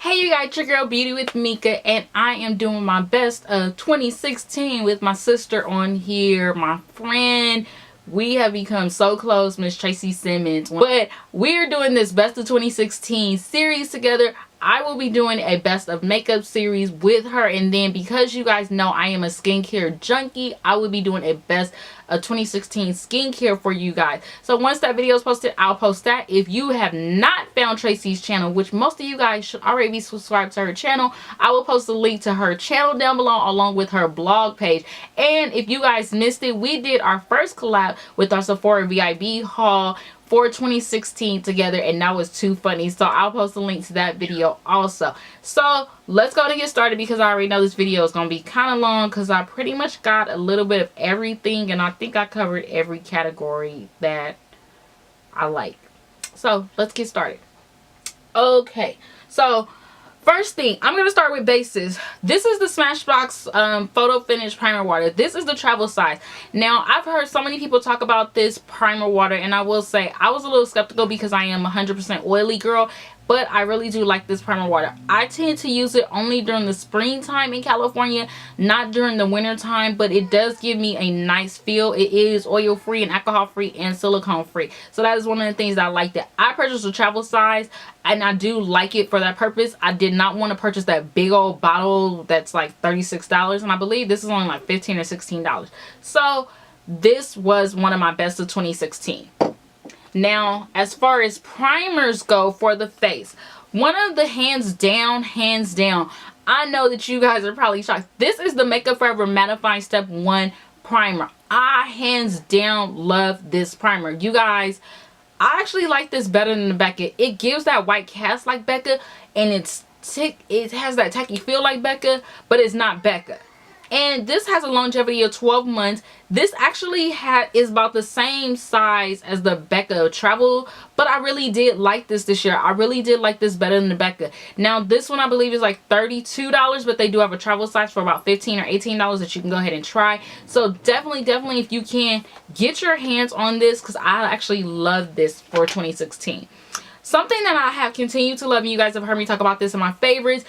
Hey you guys, it's your girl Beauty with Mika, and I am doing my best of 2016 with my sister on here, my friend. We have become so close, Miss Traycee Simmons. But we're doing this best of 2016 series together. I will be doing a best of makeup series with her, and then because you guys know I am a skincare junkie, I will be doing a best of 2016 skincare for you guys. So once that video is posted, I'll post that. If you have not found Traycee's channel, which most of you guys should already be subscribed to her channel, I will post a link to her channel down below along with her blog page. And if you guys missed it, we did our first collab with our Sephora VIB haul for 2016 together, and that was too funny. So I'll post a link to that video also. So let's go and get started, because I already know this video is going to be kind of long because I pretty much got a little bit of everything, and I think I covered every category that I like. So let's get started. Okay, so first thing, I'm going to start with bases. This is the Smashbox Photo Finish Primer Water. This is the travel size. Now, I've heard so many people talk about this primer water, and I will say I was a little skeptical because I am 100% oily girl, but I really do like this primer water. I tend to use it only during the springtime in California, not during the winter time, but it does give me a nice feel. It is oil free and alcohol free and silicone free. So that is one of the things that I like. That I purchased a travel size, and I do like it for that purpose. I did not want to purchase that big old bottle that's like $36, and I believe this is only like $15 or $16. So this was one of my best of 2016. Now, as far as primers go for the face, one of the hands down, I know that you guys are probably shocked. This is the Makeup Forever Mattifying Step 1 Primer. I hands down love this primer. You guys, I actually like this better than the Becca. It gives that white cast like Becca, and it has that tacky feel like Becca, but it's not Becca. And this has a longevity of 12 months. This actually is about the same size as the Becca Travel, but I really did like this year. I really did like this better than the Becca. Now, this one I believe is like $32, but they do have a travel size for about $15 or $18 that you can go ahead and try. So definitely, if you can, get your hands on this, because I actually love this for 2016. Something that I have continued to love, and you guys have heard me talk about this in my favorites,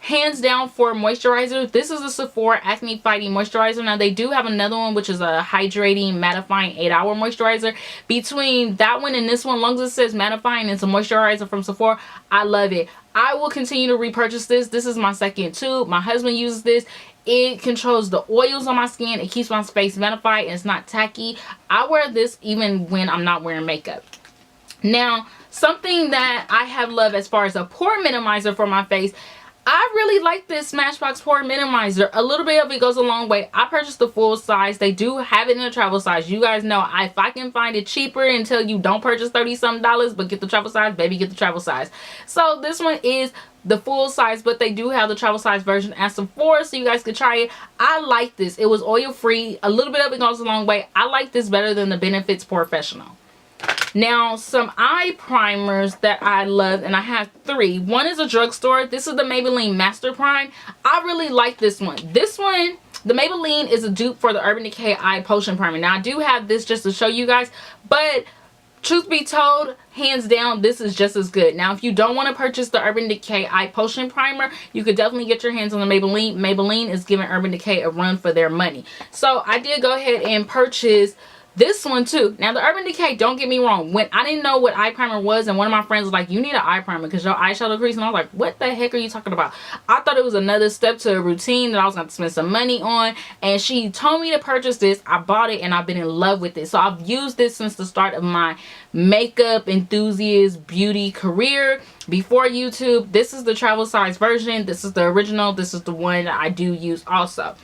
hands down for moisturizer, this is a Sephora Acne Fighting Moisturizer. Now, they do have another one, which is a hydrating mattifying 8-hour moisturizer. Between that one and this one, as long as it says mattifying, it's a moisturizer from Sephora. I love it. I will continue to repurchase this. This is my second tube. My husband uses this. It controls the oils on my skin. It keeps my face mattified, and it's not tacky. I wear this even when I'm not wearing makeup. Now, something that I have loved as far as a pore minimizer for my face, I really like this Smashbox Pore Minimizer. A little bit of it goes a long way. I purchased the full size. They do have it in a travel size. You guys know, if I can find it cheaper until you don't purchase $30-something, but get the travel size, baby, get the travel size. So this one is the full size, but they do have the travel size version at Sephora, so you guys can try it. I like this. It was oil free. A little bit of it goes a long way. I like this better than the Benefits Professional. Now, some eye primers that I love, and I have 3. One is a drugstore. This is the Maybelline Master Prime. I really like this one. This one, the Maybelline, is a dupe for the Urban Decay Eye Potion Primer. Now, I do have this just to show you guys, but truth be told, hands down, this is just as good. Now, if you don't want to purchase the Urban Decay Eye Potion Primer, you could definitely get your hands on the Maybelline. Maybelline is giving Urban Decay a run for their money. So, I did go ahead and purchase this one too. Now, the Urban Decay, don't get me wrong, when I didn't know what eye primer was, and one of my friends was like, you need an eye primer because your eyeshadow crease, and I was like, what the heck are you talking about? I thought it was another step to a routine that I was going to spend some money on, and she told me to purchase this. I bought it, and I've been in love with it. So I've used this since the start of my makeup enthusiast beauty career before YouTube. This is the travel size version. This is the original. This is the one that I do use also.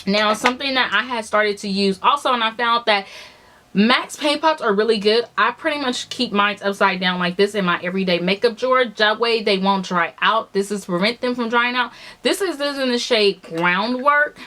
Now, something that I had started to use also, and I found that Max paint pots are really good. I pretty much keep mine upside down like this in my everyday makeup drawer. That way they won't dry out. This is to prevent them from drying out. This is in the shade Groundwork.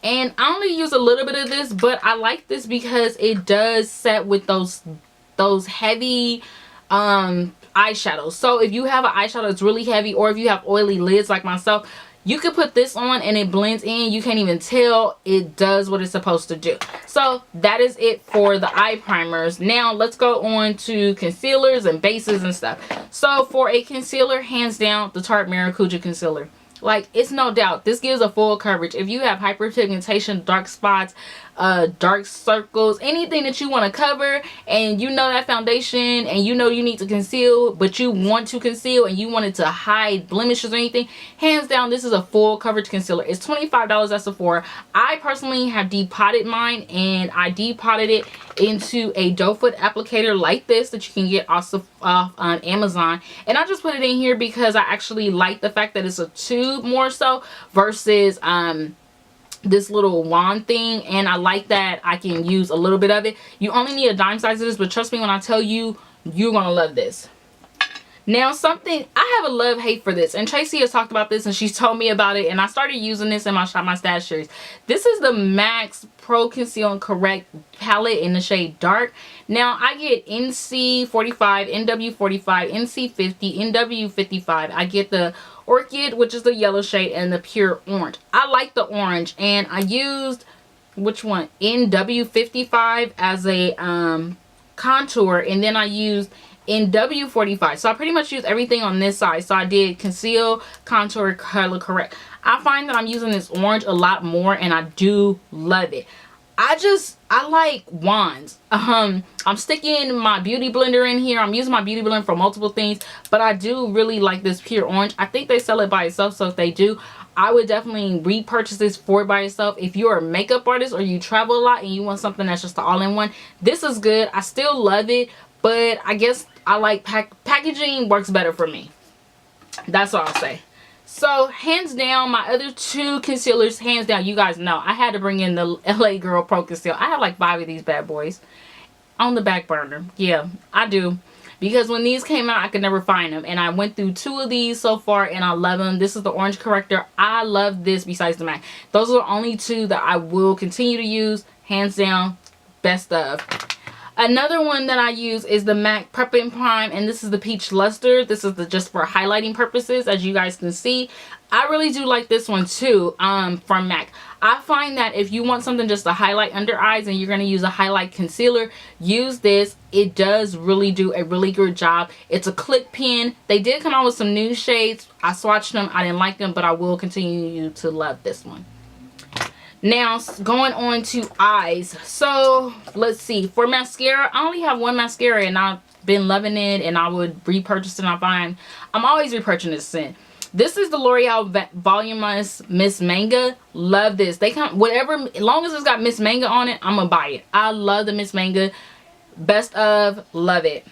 And I only use a little bit of this, but I like this because it does set with those heavy eyeshadows. So if you have an eyeshadow that's really heavy, or if you have oily lids like myself, You could put this on and it blends in. You can't even tell. It does what it's supposed to do. So that is it for the eye primers. Now let's go on to concealers and bases and stuff. So for a concealer, hands down, the Tarte Maracujá concealer. Like, it's no doubt, this gives a full coverage. If you have hyperpigmentation, dark spots, dark circles, anything that you want to cover, and you know that foundation, and you know you need to conceal, but you want to conceal and you want it to hide blemishes or anything, hands down, this is a full coverage concealer. It's $25 at Sephora. I personally have depotted mine, and I depotted it into a doe foot applicator like this that you can get also off on Amazon, and I just put it in here because I actually like the fact that it's a tube more so versus this little wand thing, and I like that I can use a little bit of it. You only need a dime size of this, but trust me when I tell you, you're gonna love this. Now, something, I have a love-hate for this, and Traycee has talked about this, and she's told me about it, and I started using this in my Shop My Stash series. This is the MAC's Pro Conceal and Correct palette in the shade Dark. Now, I get NC45, NW45, NC50, NW55. I get the Orchid, which is the yellow shade, and the Pure Orange. I like the orange, and I used, which one? NW55 as a contour, and then I used in W45. So I pretty much use everything on this side. So I did conceal, contour, color correct. I find that I'm using this orange a lot more, and I do love it. I like wands. I'm sticking my beauty blender in here. I'm using my beauty blender for multiple things, but I do really like this Pure Orange. I think they sell it by itself, so if they do, I would definitely repurchase this for by itself. If you're a makeup artist or you travel a lot and you want something that's just all-in-one, this is good. I still love it, but I guess I like packaging works better for me. That's what I'll say. So, hands down, my other two concealers, hands down, you guys know, I had to bring in the LA Girl Pro Conceal. I have like 5 of these bad boys on the back burner. Yeah, I do. Because when these came out, I could never find them. And I went through 2 of these so far, and I love them. This is the Orange Corrector. I love this besides the MAC. Those are the only 2 that I will continue to use. Hands down, best of. Another one that I use is the MAC Prep and Prime, and this is the Peach Luster. This is just for highlighting purposes, as you guys can see. I really do like this one too, from MAC. I find that if you want something just to highlight under eyes and you're going to use a highlight concealer, use this. It does really do a really good job. It's a click pen. They did come out with some new shades. I swatched them. I didn't like them, but I will continue to love this one. Now, going on to eyes. So, let's see. For mascara, I only have one mascara, and I've been loving it, and I would repurchase it. I'm always repurchasing this in. This is the L'Oreal Voluminous Miss Manga. Love this. They come, whatever, as long as it's got Miss Manga on it, I'm going to buy it. I love the Miss Manga. Best of, love it.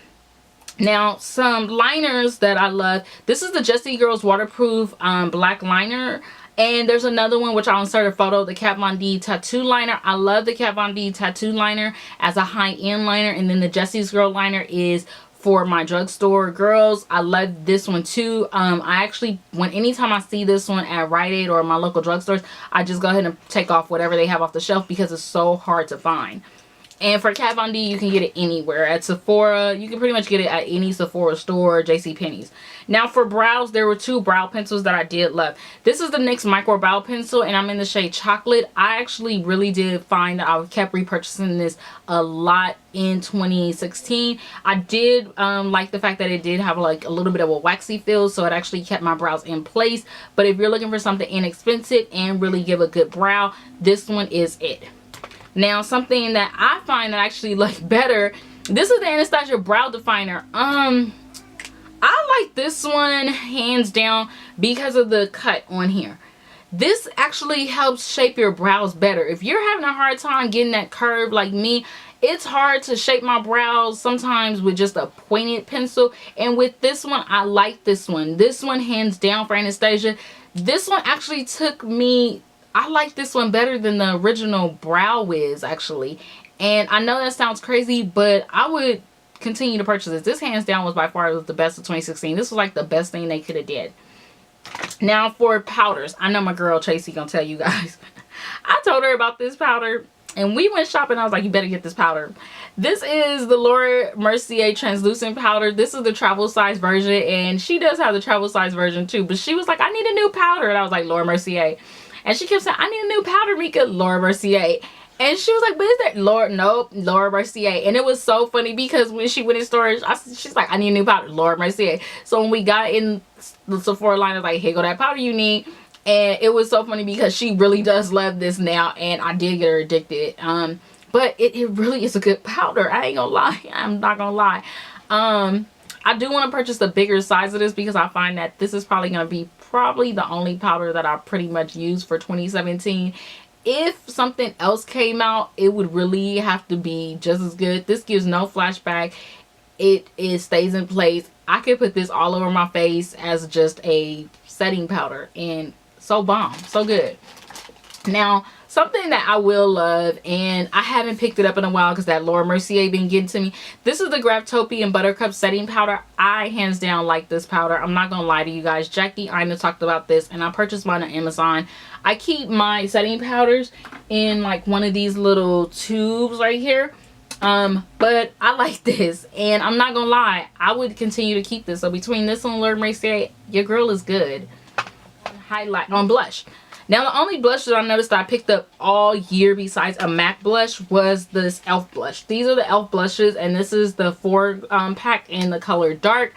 Now, some liners that I love. This is the Jessie Girl's Waterproof Black Liner. And there's another one which I'll insert a photo, the Kat Von D Tattoo Liner. I love the Kat Von D Tattoo Liner as a high-end liner. And then the Jessie's Girl Liner is for my drugstore girls. I love this one too. I actually, anytime I see this one at Rite Aid or my local drugstores, I just go ahead and take off whatever they have off the shelf because it's so hard to find. And for Kat Von D, you can get it anywhere. At Sephora, you can pretty much get it at any Sephora store, JCPenney's. Now for brows, there were 2 brow pencils that I did love. This is the NYX Micro Brow Pencil, and I'm in the shade Chocolate. I actually really did find that I kept repurchasing this a lot in 2016. I did like the fact that it did have like a little bit of a waxy feel, so it actually kept my brows in place. But if you're looking for something inexpensive and really give a good brow, this one is it. Now, something that I find that I actually like better, this is the Anastasia Brow Definer. I like this one hands down because of the cut on here. This actually helps shape your brows better. If you're having a hard time getting that curve like me, it's hard to shape my brows sometimes with just a pointed pencil. And with this one, I like this one. This one hands down for Anastasia. This one actually took me... I like this one better than the original Brow Wiz, actually. And I know that sounds crazy, but I would continue to purchase this. This hands down was by far the best of 2016. This was like the best thing they could have did. Now for powders. I know my girl Traycee gonna tell you guys. I told her about this powder. and we went shopping. I was like, you better get this powder. This is the Laura Mercier translucent powder. This is the travel size version, and she does have the travel size version too, but she was like, I need a new powder, and I was like, Laura Mercier. And she kept saying, I need a new powder, Mika. Laura Mercier. And she was like, but is that Laura Mercier. And it was so funny because when she went in storage, she's like, I need a new powder, Laura Mercier. So when we got in the Sephora line, I was like, here go that powder you need. And it was so funny because she really does love this now, and I did get her addicted. But it really is a good powder. I ain't gonna lie. I'm not gonna lie. I do want to purchase the bigger size of this because I find that this is probably going to be the only powder that I pretty much use for 2017. If something else came out, it would really have to be just as good. This gives no flashback. It stays in place. I could put this all over my face as just a setting powder, and so bomb, so good. Now, something that I will love, and I haven't picked it up in a while because that Laura Mercier been getting to me. This is the Graftobian Buttercup setting powder. I hands down like this powder. I'm not gonna lie to you guys. Jackie Ina talked about this, and I purchased mine on Amazon. I keep my setting powders in like one of these little tubes right here. But I like this, and I'm not gonna lie, I would continue to keep this. So between this and Laura Mercier, your girl is good. Highlight on blush. Now, the only blush that I noticed that I picked up all year besides a MAC blush was this e.l.f. blush. These are the e.l.f. blushes, and this is the 4-pack in the color dark.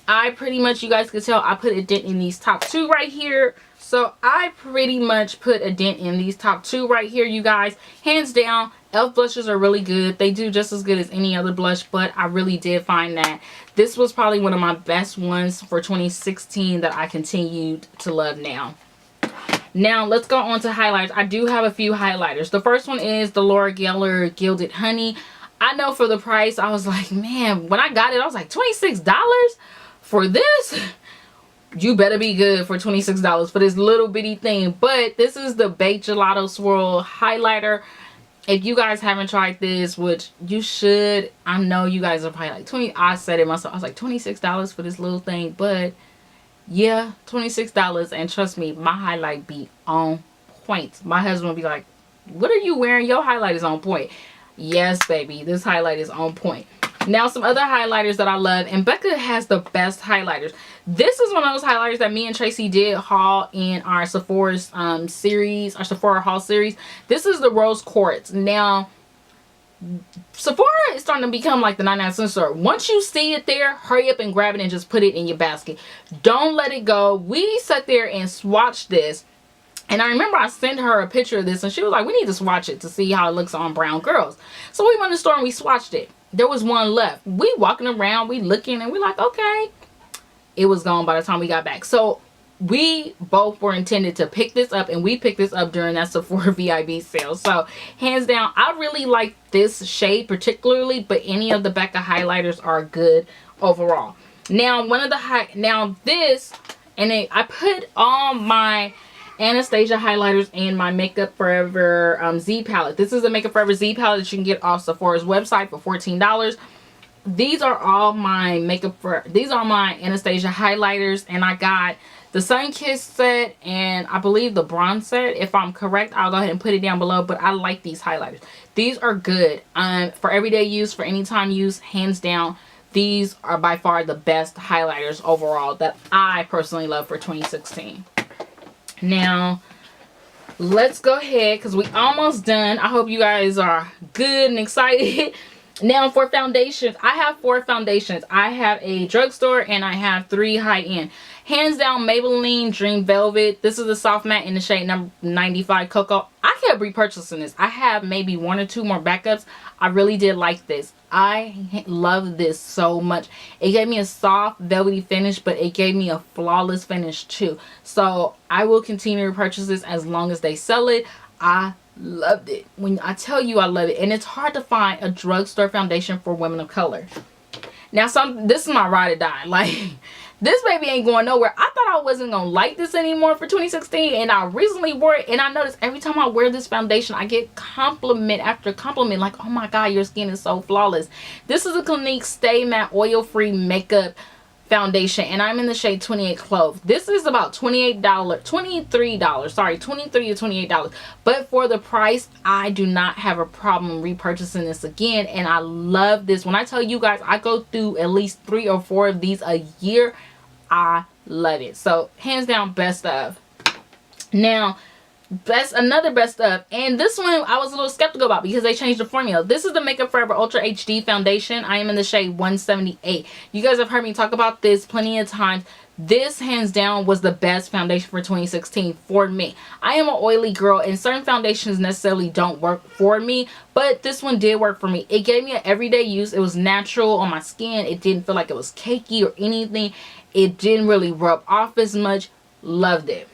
I pretty much, you guys can tell, I put a dent in these top two right here. So I pretty much put a dent in these top two right here, you guys. Hands down, e.l.f. blushes are really good. They do just as good as any other blush, but I really did find that this was probably one of my best ones for 2016 that I continued to love now. Now, let's go on to highlighters. I do have a few highlighters. The first one is the Laura Geller Gilded Honey. I know for the price, I was like, man, when I got it, I was like, $26 for this? You better be good for $26 for this little bitty thing. But this is the Baked Gelato Swirl Highlighter. If you guys haven't tried this, which you should, I know you guys are probably like, I said it myself. I was like, $26 for this little thing, but yeah, $26, and trust me, my highlight be on point. My husband will be like, what are you wearing? Your highlight is on point. Yes, baby, this highlight is on point. Now, some other highlighters that I love, and Becca has the best highlighters. This is one of those highlighters that me and Traycee did haul in our Sephora's series, our Sephora haul series. This is the Rose Quartz. Now, Sephora is starting to become like the 99-cent store. Once you see it there, hurry up and grab it and just put it in your basket. Don't let it go. We sat there and swatched this, and I remember I sent her a picture of this, and she was like, we need to swatch it to see how it looks on brown girls. So we went to the store and we swatched it. There was one left. We walking around, we looking, and we like, okay. It was gone by the time we got back. So we both were intended to pick this up, and we picked this up during that Sephora VIB sale. So hands down, I really like this shade particularly, but any of the Becca highlighters are good overall. Now, one of the I put all my Anastasia highlighters in my Makeup Forever Z palette. This is the Makeup Forever Z palette that you can get off Sephora's website for $14. These are all my these are my Anastasia highlighters, and I got the Sun Kissed set and I believe the bronze set. If I'm correct, I'll go ahead and put it down below, but I like these highlighters. These are good for everyday use, for anytime use, hands down. These are by far the best highlighters overall that I personally love for 2016. Now, let's go ahead because we almost done. I hope you guys are good and excited. Now, for foundations, I have 4 foundations. I have a drugstore and I have 3 high-end. Hands down, Maybelline Dream Velvet. This is the soft matte in the shade number 95 Cocoa. I kept repurchasing this. I have maybe 1 or 2 more backups. I really did like this. I love this so much. It gave me a soft velvety finish, but it gave me a flawless finish too. So I will continue to purchase this as long as they sell it. I loved it. When I tell you I love it, and it's hard to find a drugstore foundation for women of color. Now, this is my ride or die. Like, this baby ain't going nowhere. I thought I wasn't gonna like this anymore for 2016, and I recently wore it, and I noticed every time I wear this foundation, I get compliment after compliment, like, oh my god, your skin is so flawless. This is a Clinique Stay Matte Oil Free Makeup foundation, and I'm in the shade 28 Clove. This is about $23, sorry, $23 to $28, but for the price, I do not have a problem repurchasing this again, and I love this. When I tell you guys, I go through at least 3 or 4 of these a year. I love it. So hands down, best of. Now, another best of, and this one I was a little skeptical about because they changed the formula. This is the Makeup Forever Ultra HD foundation. I am in the shade 178. You guys have heard me talk about this plenty of times. This hands down was the best foundation for 2016 for me. I am an oily girl, and certain foundations necessarily don't work for me, but this one did work for me. It gave me an everyday use. It was natural on my skin. It didn't feel like it was cakey or anything. It didn't really rub off as much. Loved it.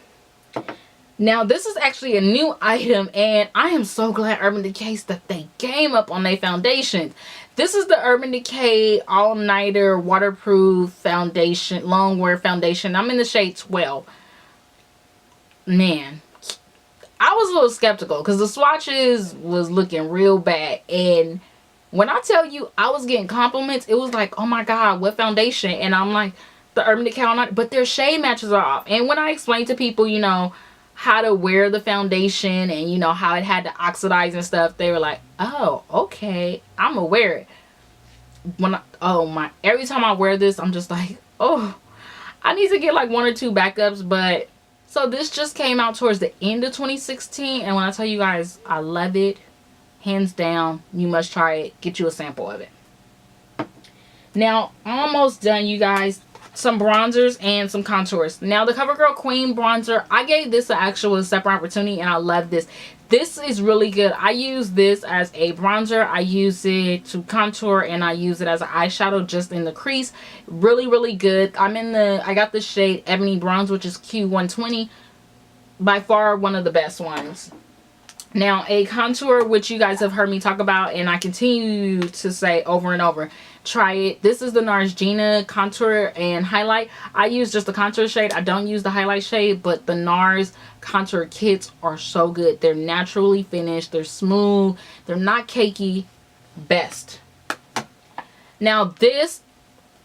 Now, this is actually a new item, and I am so glad Urban Decay that they came up on their foundations. This is the Urban Decay All Nighter Waterproof Foundation, Long Wear Foundation. I'm in the shade 12. Man, I was a little skeptical because the swatches was looking real bad, and when I tell you I was getting compliments, it was like, oh my god, what foundation? And I'm like, the Urban Decay All Nighter, but their shade matches are off. And when I explain to people, you know, how to wear the foundation and, you know, how it had to oxidize and stuff, they were like, oh, okay, I'm gonna wear it. Every time I wear this, I'm just like, oh, I need to get like 1 or 2 backups. But so this just came out towards the end of 2016, and when I tell you guys I love it, hands down, you must try it. Get you a sample of it. Now, almost done, you guys. Some bronzers and some contours. Now, the CoverGirl Queen bronzer, I gave this an actual separate opportunity, and I love this. This is really good. I use this as a bronzer, I use it to contour, and I use it as an eyeshadow just in the crease. Really, really good. I got the shade Ebony Bronze, which is Q120. By far one of the best ones. Now, a contour, which you guys have heard me talk about, and I continue to say over and over, try it. This is the NARS Gina contour and highlight. I use just the contour shade. I don't use the highlight shade, but the NARS contour kits are so good. They're naturally finished. They're smooth. They're not cakey. Best. Now, this,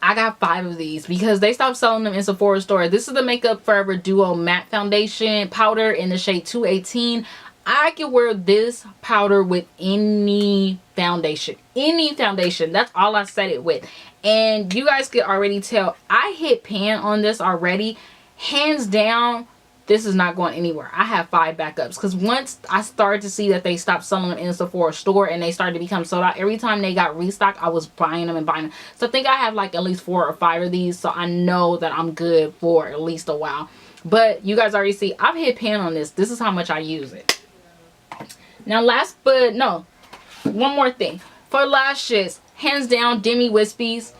I got 5 of these because they stopped selling them in Sephora store. This is the Makeup Forever Duo Matte Foundation Powder in the shade 218. I can wear this powder with any foundation. Any foundation. That's all I set it with. And you guys can already tell I hit pan on this already. Hands down, this is not going anywhere. I have 5 backups. Because once I started to see that they stopped selling them in the Sephora store and they started to become sold out, every time they got restocked, I was buying them and buying them. So I think I have like at least 4 or 5 of these. So I know that I'm good for at least a while. But you guys already see, I've hit pan on this. This is how much I use it. Now, one more thing. For lashes, hands down, Demi Wispies.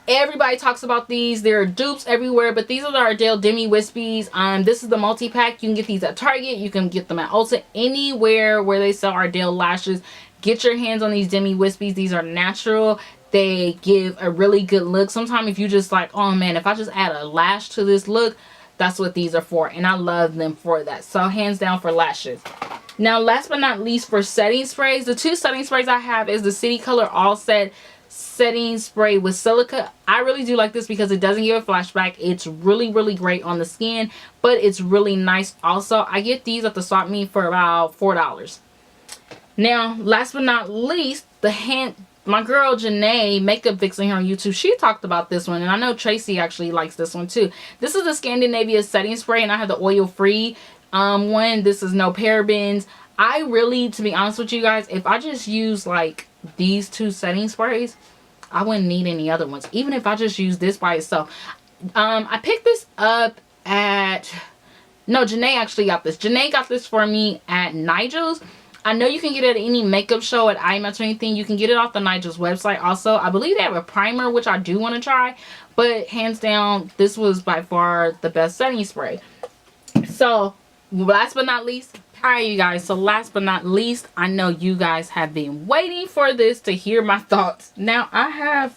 Everybody talks about these. There are dupes everywhere, but these are the Ardell Demi Wispies. This is the multi-pack. You can get these at Target. You can get them at Ulta. Anywhere where they sell Ardell lashes, get your hands on these Demi Wispies. These are natural. They give a really good look. Sometimes if you just like, oh man, if I just add a lash to this look, that's what these are for. And I love them for that. So hands down for lashes. Now, last but not least, for setting sprays, the 2 setting sprays I have is the City Color All Set Setting Spray with Silica. I really do like this because it doesn't give a flashback. It's really, really great on the skin, but it's really nice also. I get these at the swap meet for about $4. Now, last but not least, my girl Janae, Makeup Vixen here on YouTube, she talked about this one, and I know Traycee actually likes this one too. This is the Scandinavia Setting Spray, and I have the oil-free one. This is no parabens. I really, to be honest with you guys, if I just use like these 2 setting sprays, I wouldn't need any other ones, even if I just use this by itself. I picked this up at, no, Janae actually got this. Janae got this for me at Nigel's. I know you can get it at any makeup show at IMAX or anything. You can get it off the Nigel's website also. I believe they have a primer, which I do want to try, but hands down, this was by far the best setting spray. So last but not least, alright you guys, so last but not least, I know you guys have been waiting for this to hear my thoughts. Now, I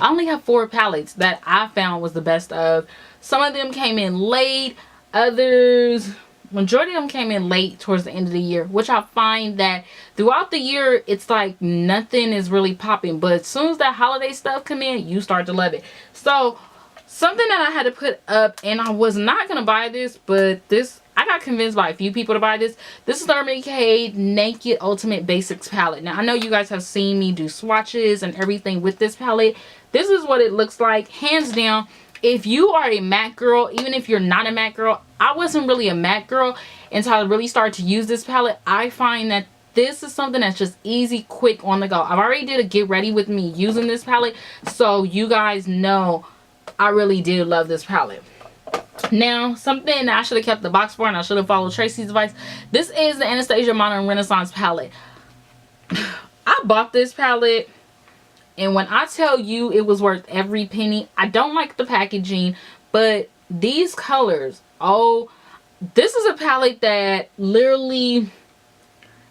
only have 4 palettes that I found was the best of. Some of them came in late, others majority of them came in late towards the end of the year, which I find that throughout the year it's like nothing is really popping, but as soon as that holiday stuff come in, you start to love it. So something that I had to put up, and I was not gonna buy this, but this I got convinced by a few people to buy this. This is the Urban Decay Naked Ultimate Basics palette. Now I know you guys have seen me do swatches and everything with this palette. This is what it looks like, hands down. If you are a matte girl, even if you're not a matte girl, I wasn't really a matte girl until I really started to use this palette. I find that this is something that's just easy, quick, on the go. I've already did a get ready with me using this palette, so you guys know I really do love this palette. Now, something that I should have kept the box for, and I should have followed Tracy's advice. This is the Anastasia Modern Renaissance palette. I bought this palette, and when I tell you it was worth every penny, I don't like the packaging, but these colors, oh, this is a palette that literally,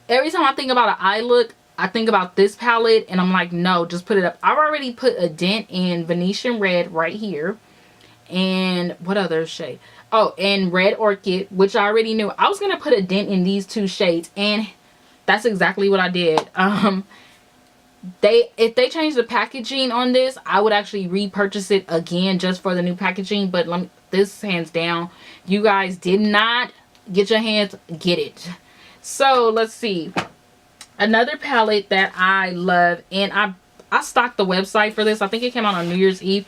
every time I think about an eye look, I think about this palette, and I'm like, no, just put it up. I've already put a dent in Venetian Red right here. And what other shade? Oh, and Red Orchid, which I already knew. I was going to put a dent in these two shades, and that's exactly what I did. If they change the packaging on this, I would actually repurchase it again just for the new packaging. But this, hands down, you guys did not get your hands, get it. So let's see. Another palette that I love, and I stocked the website for this. I think it came out on New Year's Eve.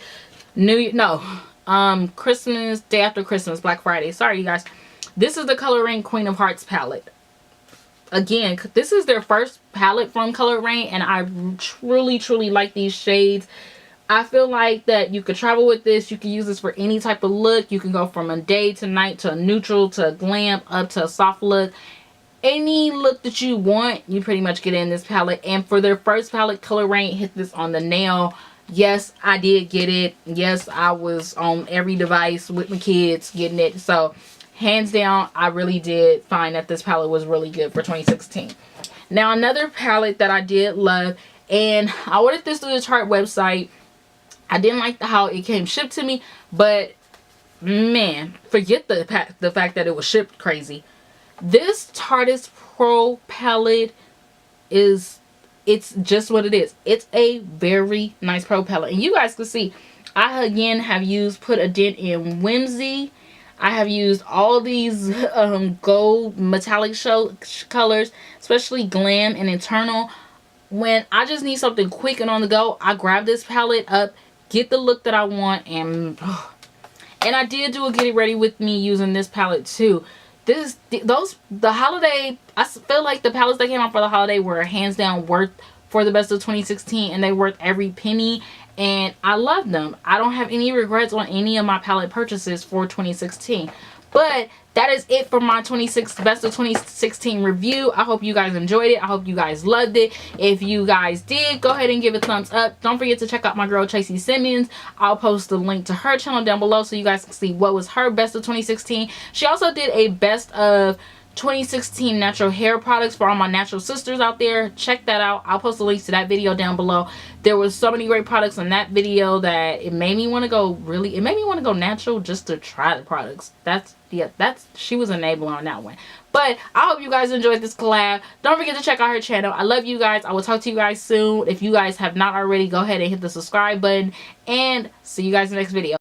Christmas, day after Christmas, Black Friday. Sorry, you guys. This is the Color Rain Queen of Hearts palette. Again, this is their first palette from Color Rain, and I truly like these shades. I feel like that you could travel with this. You can use this for any type of look. You can go from a day to night to a neutral to a glam up to a soft look. Any look that you want, you pretty much get in this palette. And for their first palette, Color Rain hit this on the nail. Yes, I did get it. Yes, I was on every device with my kids getting it. So, hands down, I really did find that this palette was really good for 2016. Now, another palette that I did love, and I ordered this through the Tarte website. I didn't like how it came shipped to me, but man, forget the fact that it was shipped crazy. This Tarte Pro palette it's just what it is. It's a very nice pro palette. And you guys can see, I again have put a dent in Whimsy. I have used all these gold metallic colors, especially Glam and Eternal. When I just need something quick and on the go, I grab this palette up, get the look that I want, and I did do a get it ready with me using this palette too. The holiday, I feel like the palettes that came out for the holiday were hands down worth for the best of 2016, and they worth every penny, and I love them. I don't have any regrets on any of my palette purchases for 2016. But that is it for my best of 2016 review. I hope you guys enjoyed it. I hope you guys loved it. If you guys did, go ahead and give it a thumbs up. Don't forget to check out my girl Traycee Simmons. I'll post the link to her channel down below so you guys can see what was her best of 2016. She also did a best of 2016 natural hair products for all my natural sisters out there. Check that out. I'll post the links to that video down below. There was so many great products in that video that it made me want to go natural just to try the products. She was enabling on that one. But I hope you guys enjoyed this collab. Don't forget to check out her channel. I love you guys. I will talk to you guys soon. If you guys have not already, go ahead and hit the subscribe button, and see you guys in the next video.